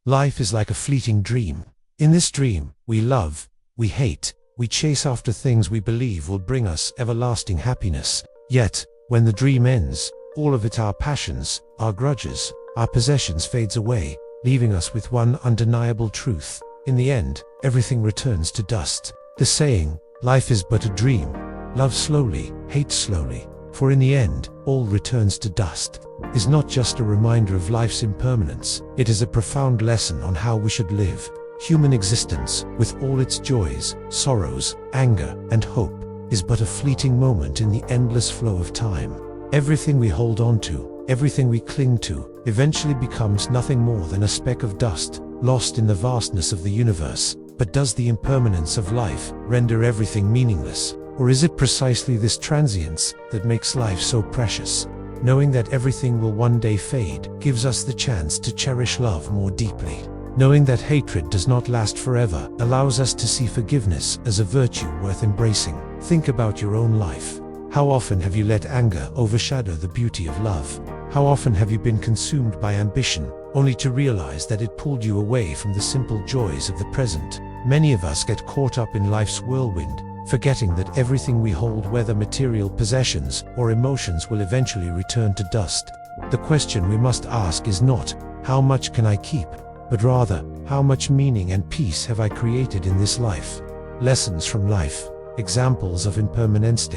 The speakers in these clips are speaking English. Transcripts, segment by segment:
Life is like a fleeting dream. In this dream, we love, we hate, we chase after things we believe will bring us everlasting happiness. Yet, when the dream ends, all of it, our passions, our grudges, our possessions, fades away, leaving us with one undeniable truth. In the end, everything returns to dust. The saying, "Life is but a dream. Love slowly, hate slowly, for in the end, all returns to dust," is not just a reminder of life's impermanence. It is a profound lesson on how we should live. Human existence, with all its joys, sorrows, anger, and hope, is but a fleeting moment in the endless flow of time. Everything we hold on to, everything we cling to, eventually becomes nothing more than a speck of dust, lost in the vastness of the universe. But does the impermanence of life render everything meaningless? Or is it precisely this transience that makes life so precious? Knowing that everything will one day fade gives us the chance to cherish love more deeply. Knowing that hatred does not last forever allows us to see forgiveness as a virtue worth embracing. Think about your own life. How often have you let anger overshadow the beauty of love? How often have you been consumed by ambition, only to realize that it pulled you away from the simple joys of the present? Many of us get caught up in life's whirlwind, forgetting that everything we hold, whether material possessions or emotions, will eventually return to dust. The question we must ask is not, "How much can I keep?" but rather, "How much meaning and peace have I created in this life?" Lessons from life. Examples of impermanence.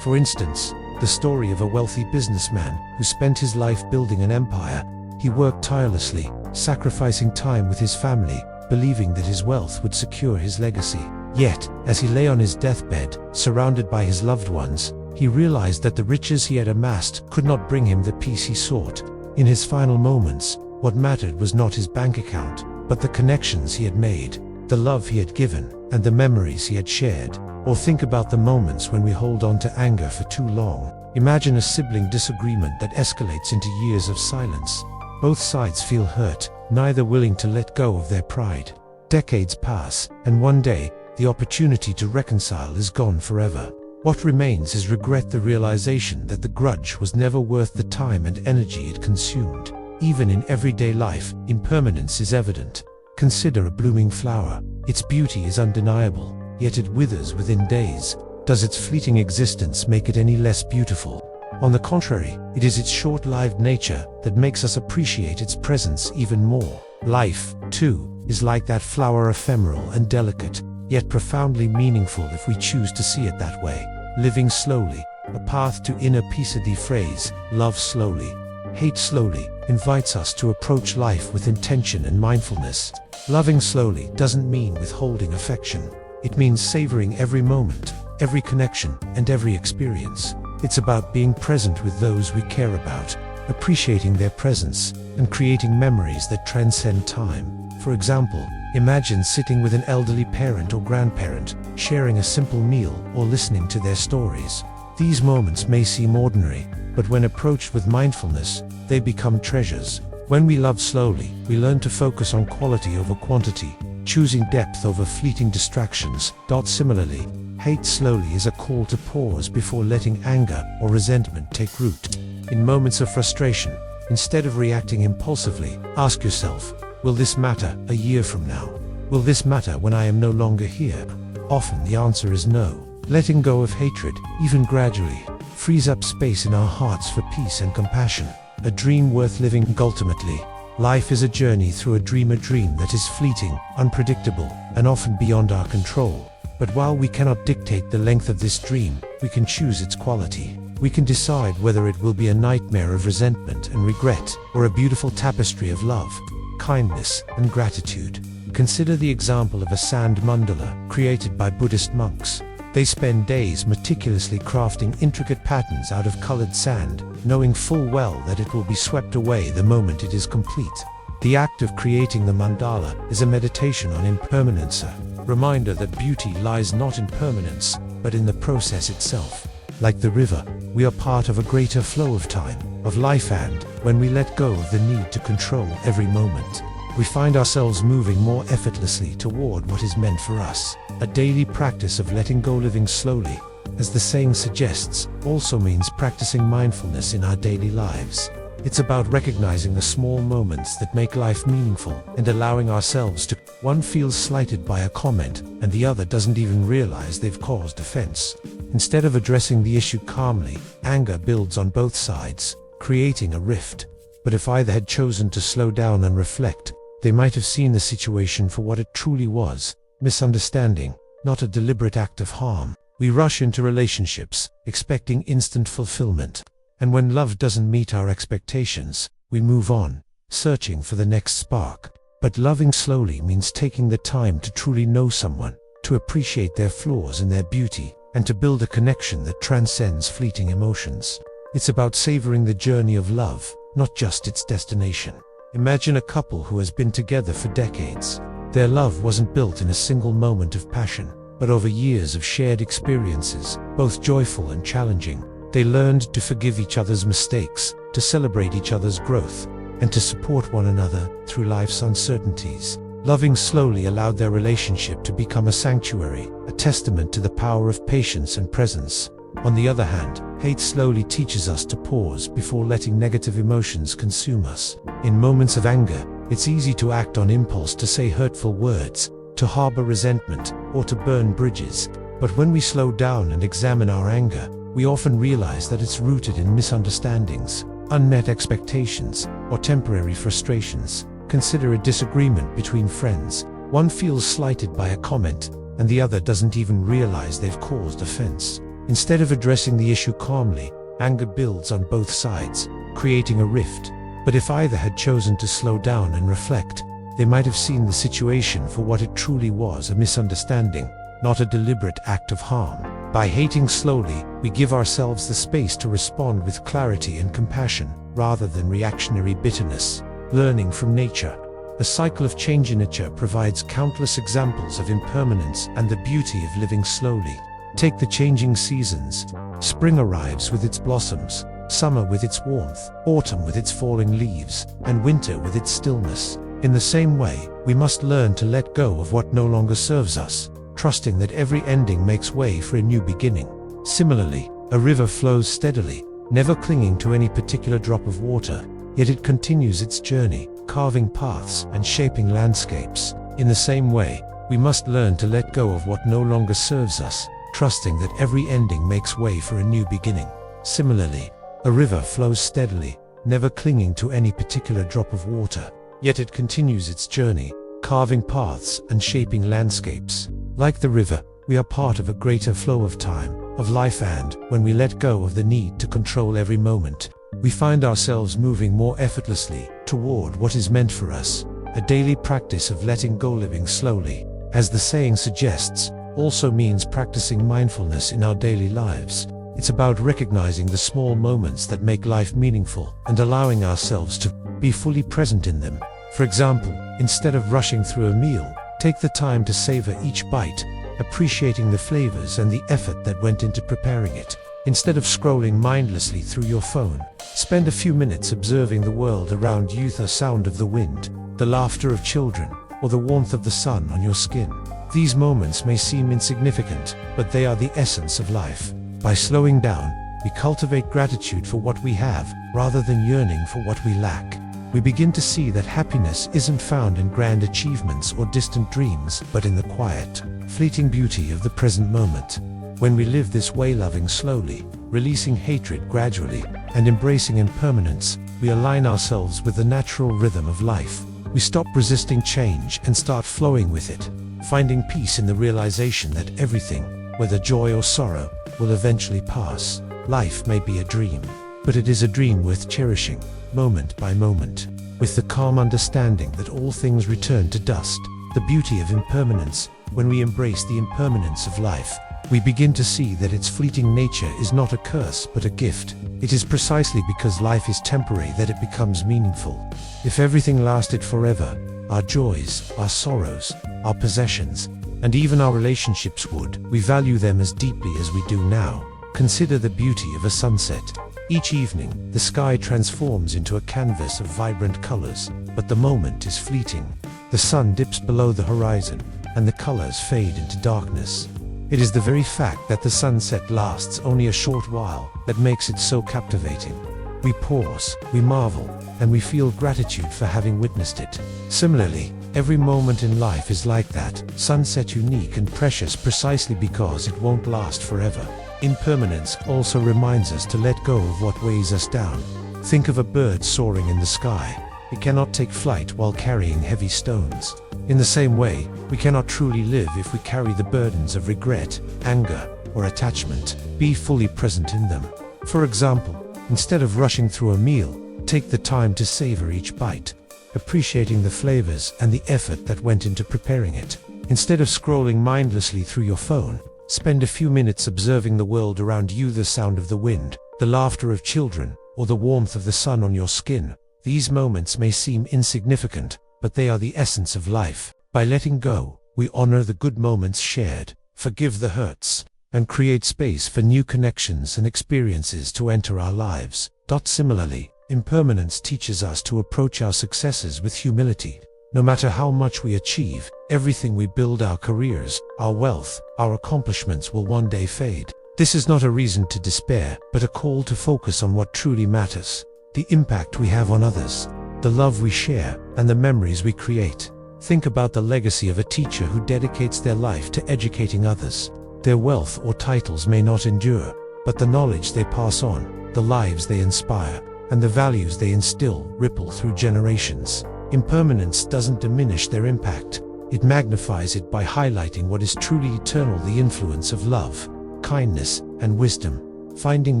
For instance, the story of a wealthy businessman who spent his life building an empire. He worked tirelessly, sacrificing time with his family, believing that his wealth would secure his legacy. Yet, as he lay on his deathbed, surrounded by his loved ones, he realized that the riches he had amassed could not bring him the peace he sought. In his final moments, what mattered was not his bank account, but the connections he had made, the love he had given, and the memories he had shared. Or think about the moments when we hold on to anger for too long. Imagine a sibling disagreement that escalates into years of silence. Both sides feel hurt, neither willing to let go of their pride. Decades pass, and one day, the opportunity to reconcile is gone forever. What remains is regret, the realization that the grudge was never worth the time and energy it consumed. Even in everyday life, impermanence is evident. Consider a blooming flower. Its beauty is undeniable, yet it withers within days. Does its fleeting existence make it any less beautiful? On the contrary, it is its short-lived nature that makes us appreciate its presence even more. Life, too, is like that flower, ephemeral and delicate, yet profoundly meaningful if we choose to see it that way. Living slowly, a path to inner peace. The phrase, "Love slowly, hate slowly," invites us to approach life with intention and mindfulness. Loving slowly doesn't mean withholding affection. It means savoring every moment, every connection, and every experience. It's about being present with those we care about, appreciating their presence, and creating memories that transcend time. For example, imagine sitting with an elderly parent or grandparent, sharing a simple meal or listening to their stories. These moments may seem ordinary, but when approached with mindfulness, they become treasures. When we love slowly, we learn to focus on quality over quantity, choosing depth over fleeting distractions. Similarly, hate slowly is a call to pause before letting anger or resentment take root. In moments of frustration, instead of reacting impulsively, ask yourself, will this matter a year from now? Will this matter when I am no longer here? Often the answer is no. Letting go of hatred, even gradually, frees up space in our hearts for peace and compassion. A dream worth living. Ultimately, life is a journey through a dream that is fleeting, unpredictable, and often beyond our control. But while we cannot dictate the length of this dream, we can choose its quality. We can decide whether it will be a nightmare of resentment and regret, or a beautiful tapestry of love, kindness, and gratitude. Consider the example of a sand mandala created by Buddhist monks. They spend days meticulously crafting intricate patterns out of colored sand, knowing full well that it will be swept away the moment it is complete. The act of creating the mandala is a meditation on impermanence, a reminder that beauty lies not in permanence, but in the process itself. Like the river, we are part of a greater flow of time, of life, and when we let go of the need to control every moment, we find ourselves moving more effortlessly toward what is meant for us. A daily practice of letting go. Living slowly, as the saying suggests, also means practicing mindfulness in our daily lives. It's about recognizing the small moments that make life meaningful and allowing ourselves to. One feels slighted by a comment, and the other doesn't even realize they've caused offense. Instead of addressing the issue calmly, anger builds on both sides, creating a rift. But if either had chosen to slow down and reflect, they might have seen the situation for what it truly was: misunderstanding, not a deliberate act of harm. We rush into relationships, expecting instant fulfillment. And when love doesn't meet our expectations, we move on, searching for the next spark. But loving slowly means taking the time to truly know someone, to appreciate their flaws and their beauty, and to build a connection that transcends fleeting emotions. It's about savoring the journey of love, not just its destination. Imagine a couple who has been together for decades. Their love wasn't built in a single moment of passion, but over years of shared experiences, both joyful and challenging. They learned to forgive each other's mistakes, to celebrate each other's growth, and to support one another through life's uncertainties. Loving slowly allowed their relationship to become a sanctuary, a testament to the power of patience and presence. On the other hand, hate slowly teaches us to pause before letting negative emotions consume us. In moments of anger, it's easy to act on impulse, to say hurtful words, to harbor resentment, or to burn bridges. But when we slow down and examine our anger, we often realize that it's rooted in misunderstandings, unmet expectations, or temporary frustrations. Consider a disagreement between friends. One feels slighted by a comment, and the other doesn't even realize they've caused offense. Instead of addressing the issue calmly, anger builds on both sides, creating a rift. But if either had chosen to slow down and reflect, they might have seen the situation for what it truly was: a misunderstanding, not a deliberate act of harm. By hating slowly, we give ourselves the space to respond with clarity and compassion, rather than reactionary bitterness. Learning from nature. The cycle of change in nature provides countless examples of impermanence and the beauty of living slowly. Take the changing seasons. Spring arrives with its blossoms, summer with its warmth, autumn with its falling leaves, and winter with its stillness. In the same way, we must learn to let go of what no longer serves us, trusting that every ending makes way for a new beginning. Similarly, a river flows steadily, never clinging to any particular drop of water, yet it continues its journey, carving paths and shaping landscapes. In the same way, we must learn to let go of what no longer serves us, trusting that every ending makes way for a new beginning. Similarly, a river flows steadily, never clinging to any particular drop of water, yet it continues its journey, carving paths and shaping landscapes. Like the river, we are part of a greater flow of time, of life, and when we let go of the need to control every moment, we find ourselves moving more effortlessly toward what is meant for us. A daily practice of letting go, living slowly, as the saying suggests, also means practicing mindfulness in our daily lives. It's about recognizing the small moments that make life meaningful and allowing ourselves to be fully present in them. For example, instead of rushing through a meal, take the time to savor each bite, appreciating the flavors and the effort that went into preparing it. Instead of scrolling mindlessly through your phone, spend a few minutes observing the world around you, the sound of the wind, the laughter of children, or the warmth of the sun on your skin. These moments may seem insignificant, but they are the essence of life. By slowing down, we cultivate gratitude for what we have, rather than yearning for what we lack. We begin to see that happiness isn't found in grand achievements or distant dreams, but in the quiet, fleeting beauty of the present moment. When we live this way, loving slowly, releasing hatred gradually, and embracing impermanence, we align ourselves with the natural rhythm of life. We stop resisting change and start flowing with it, finding peace in the realization that everything, whether joy or sorrow, will eventually pass. Life may be a dream, but it is a dream worth cherishing, moment by moment, with the calm understanding that all things return to dust. The beauty of impermanence. When we embrace the impermanence of life, we begin to see that its fleeting nature is not a curse but a gift. It is precisely because life is temporary that it becomes meaningful. If everything lasted forever, our joys, our sorrows, our possessions, and even our relationships would we value them as deeply as we do now. Consider the beauty of a sunset. Each evening, the sky transforms into a canvas of vibrant colors, but the moment is fleeting. The sun dips below the horizon, and the colors fade into darkness. It is the very fact that the sunset lasts only a short while that makes it so captivating. We pause, we marvel, and we feel gratitude for having witnessed it. Similarly, every moment in life is like that sunset, unique and precious precisely because it won't last forever. Impermanence also reminds us to let go of what weighs us down. Think of a bird soaring in the sky. It cannot take flight while carrying heavy stones. In the same way, we cannot truly live if we carry the burdens of regret, anger, or attachment. Be fully present in them. For example, instead of rushing through a meal, take the time to savor each bite, appreciating the flavors and the effort that went into preparing it. Instead of scrolling mindlessly through your phone, spend a few minutes observing the world around you, the sound of the wind, the laughter of children, or the warmth of the sun on your skin. These moments may seem insignificant, but they are the essence of life. By letting go, we honor the good moments shared, forgive the hurts, and create space for new connections and experiences to enter our lives. Similarly, impermanence teaches us to approach our successes with humility. No matter how much we achieve, everything we build, our careers, our wealth, our accomplishments will one day fade. This is not a reason to despair, but a call to focus on what truly matters. The impact we have on others, the love we share, and the memories we create. Think about the legacy of a teacher who dedicates their life to educating others. Their wealth or titles may not endure, but the knowledge they pass on, the lives they inspire, and the values they instill ripple through generations. Impermanence doesn't diminish their impact. It magnifies it by highlighting what is truly eternal, the influence of love, kindness, and wisdom. Finding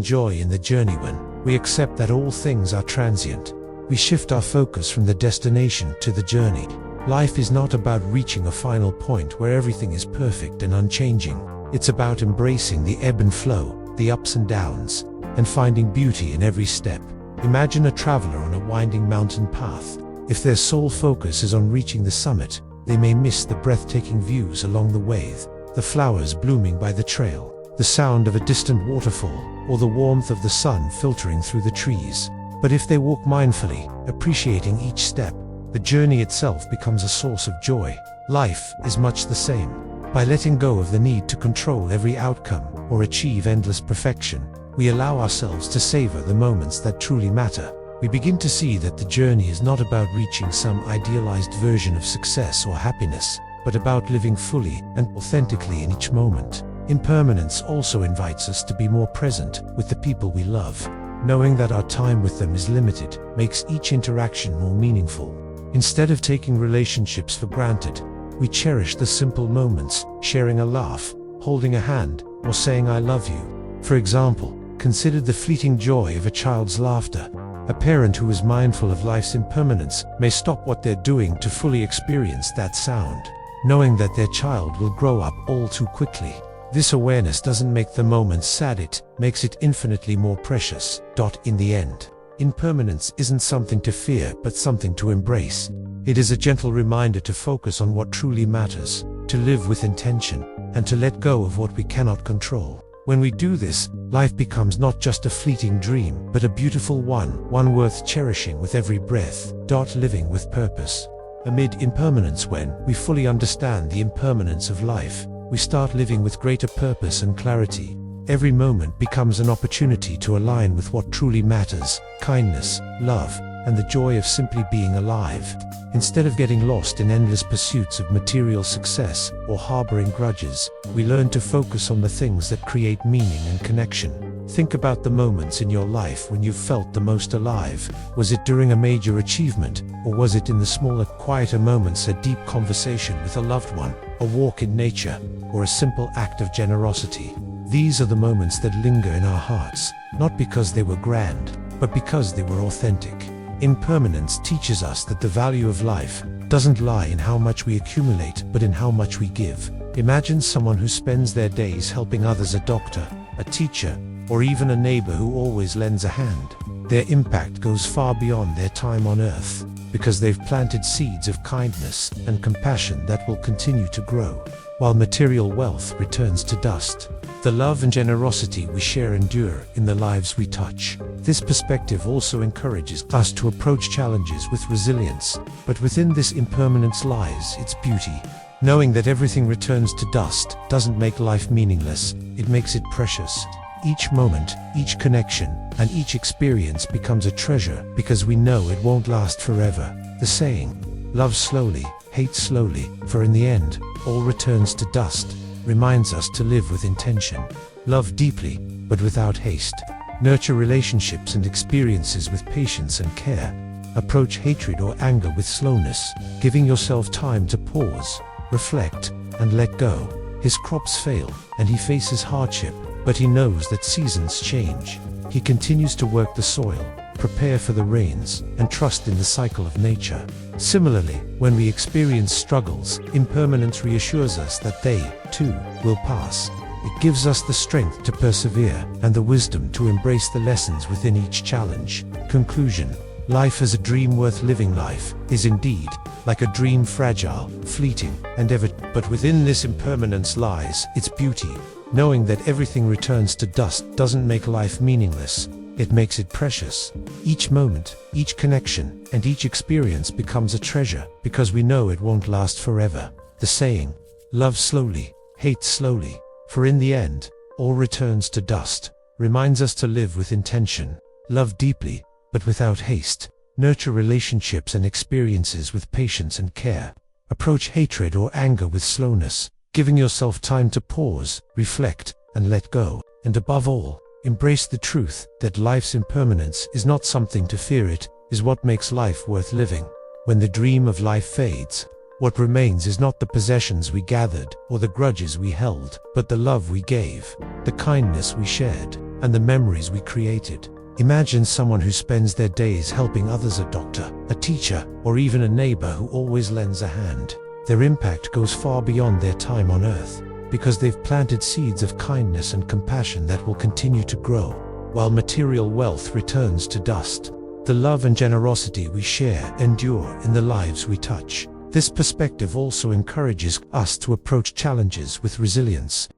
joy in the journey. When we accept that all things are transient, we shift our focus from the destination to the journey. Life is not about reaching a final point where everything is perfect and unchanging. It's about embracing the ebb and flow, the ups and downs, and finding beauty in every step. Imagine a traveler on a winding mountain path. If their sole focus is on reaching the summit, they may miss the breathtaking views along the way, the flowers blooming by the trail, the sound of a distant waterfall, or the warmth of the sun filtering through the trees. But if they walk mindfully, appreciating each step, the journey itself becomes a source of joy. Life is much the same. By letting go of the need to control every outcome or achieve endless perfection, we allow ourselves to savor the moments that truly matter. We begin to see that the journey is not about reaching some idealized version of success or happiness, but about living fully and authentically in each moment. Impermanence also invites us to be more present with the people we love. Knowing that our time with them is limited makes each interaction more meaningful. Instead of taking relationships for granted, we cherish the simple moments, sharing a laugh, holding a hand, or saying "I love you." For example, consider the fleeting joy of a child's laughter. A parent who is mindful of life's impermanence may stop what they're doing to fully experience that sound, knowing that their child will grow up all too quickly. This awareness doesn't make the moment sad, it makes it infinitely more precious. In the end, impermanence isn't something to fear, but something to embrace. It is a gentle reminder to focus on what truly matters, to live with intention, and to let go of what we cannot control. When we do this, life becomes not just a fleeting dream, but a beautiful one worth cherishing with every breath. Living with purpose. Amid impermanence, when we fully understand the impermanence of life, we start living with greater purpose and clarity. Every moment becomes an opportunity to align with what truly matters: kindness, love, and the joy of simply being alive. Instead of getting lost in endless pursuits of material success or harboring grudges, we learn to focus on the things that create meaning and connection. Think about the moments in your life when you felt the most alive. Was it during a major achievement, or was it in the smaller, quieter moments, a deep conversation with a loved one, a walk in nature, or a simple act of generosity? These are the moments that linger in our hearts, not because they were grand, but because they were authentic. Impermanence teaches us that the value of life doesn't lie in how much we accumulate, but in how much we give. Imagine someone who spends their days helping others: a doctor, a teacher, or even a neighbor who always lends a hand. Their impact goes far beyond their time on earth, because they've planted seeds of kindness and compassion that will continue to grow. While material wealth returns to dust, the love and generosity we share endure in the lives we touch. This perspective also encourages us to approach challenges with resilience, but within this impermanence lies its beauty. Knowing that everything returns to dust doesn't make life meaningless, it makes it precious. each moment, each connection, and each experience becomes a treasure because we know it won't last forever. The saying, "Love slowly, hate slowly, for in the end, all returns to dust," reminds us to live with intention. Love deeply, but without haste. Nurture relationships and experiences with patience and care. Approach hatred or anger with slowness, giving yourself time to pause, reflect, and let go. His crops fail, and he faces hardship, but he knows that seasons change. He continues to work the soil, prepare for the rains, and trust in the cycle of nature. Similarly, when we experience struggles, impermanence reassures us that they, too, will pass. It gives us the strength to persevere and the wisdom to embrace the lessons within each challenge. Conclusion: life as a dream worth living. Life is indeed like a dream, fragile, fleeting, and ever. But within this impermanence lies its beauty. Knowing that everything returns to dust doesn't make life meaningless. It makes it precious. Each moment, each connection, and each experience becomes a treasure because we know it won't last forever. The saying, "Love slowly, hate slowly, for in the end, all returns to dust," reminds us to live with intention. Love deeply, but without haste. Nurture relationships and experiences with patience and care. Approach hatred or anger with slowness, giving yourself time to pause, reflect, and let go. And above all, embrace the truth that life's impermanence is not something to fear. It is what makes life worth living. When the dream of life fades, what remains is not the possessions we gathered or the grudges we held, but the love we gave, the kindness we shared, and the memories we created. Imagine someone who spends their days helping others, a doctor, a teacher, or even a neighbor who always lends a hand. Their impact goes far beyond their time on earth, because they've planted seeds of kindness and compassion that will continue to grow. While material wealth returns to dust, the love and generosity we share endure in the lives we touch. This perspective also encourages us to approach challenges with resilience.